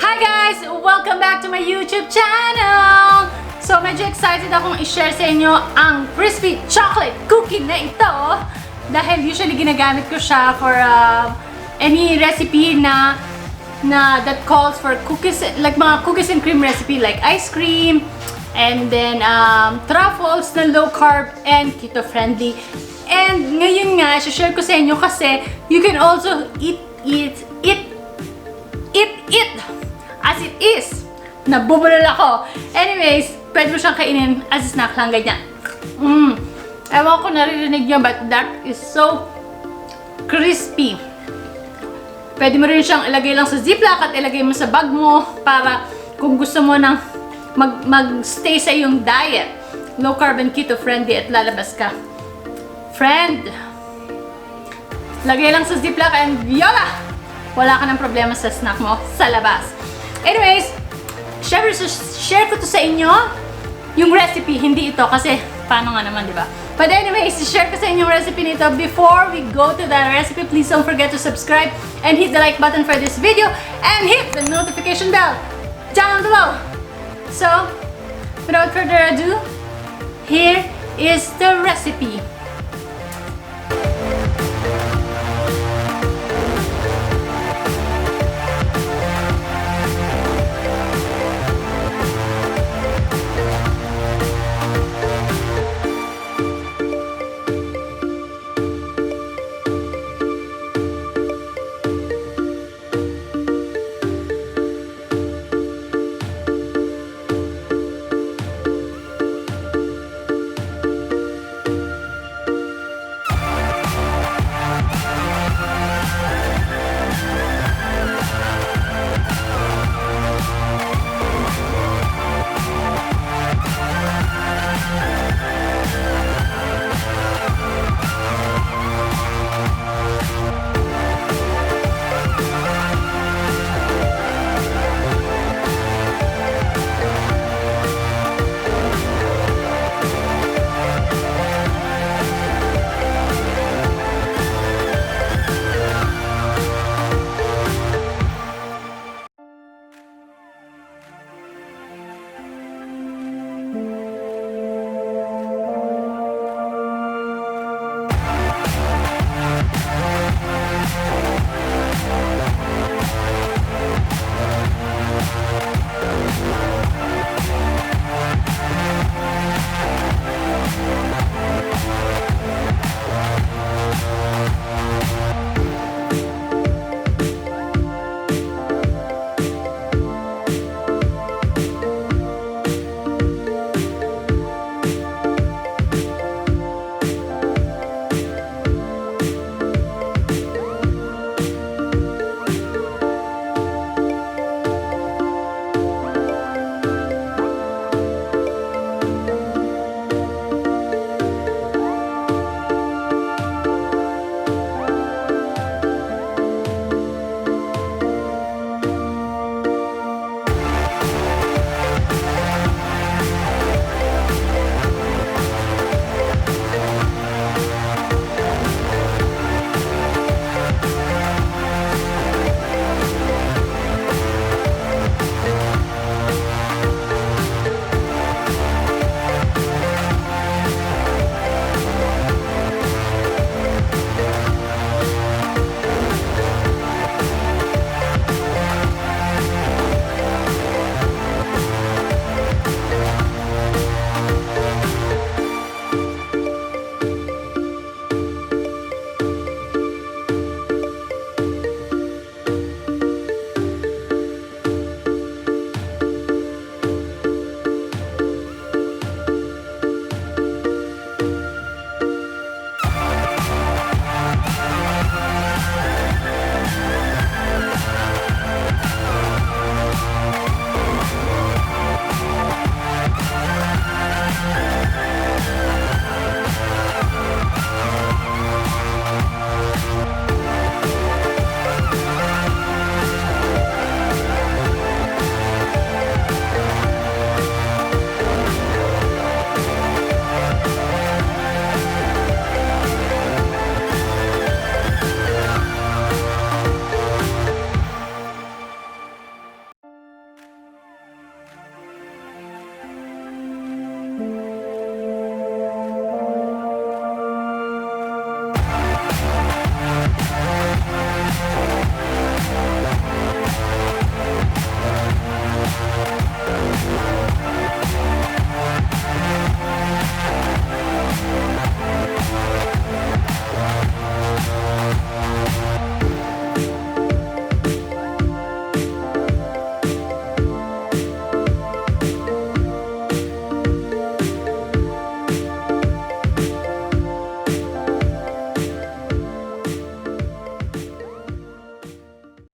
Hi guys! Welcome back to my YouTube channel! So, medyo excited akong i-share sa inyo ang crispy chocolate cookie na ito dahil usually ginagamit ko siya for any recipe na that calls for cookies, like mga cookies and cream recipe like ice cream and then truffles na low carb and keto friendly. And ngayon nga, share ko sa inyo kasi you can also eat as it is. Nabubulol ako. Anyways, pwede mo siyang kainin as a snack lang ganyan. Ewan ko naririnig niyo, but that is so crispy. Pwede mo rin siyang ilagay lang sa ziplock at ilagay mo sa bag mo para kung gusto mo nang mag-stay sa iyong diet. Low carb and keto friendly at lalabas ka. Friend! Lagay lang sa ziplock and yola! Wala ka ng problema sa snack mo sa labas. Anyways, share ko to sa inyo yung recipe, hindi ito kasi paano nga naman, di ba? But anyways, share ko sa inyo yung recipe nito. Before we go to that recipe, please don't forget to subscribe and hit the like button for this video and hit the notification bell down below. So, without further ado, here is the recipe.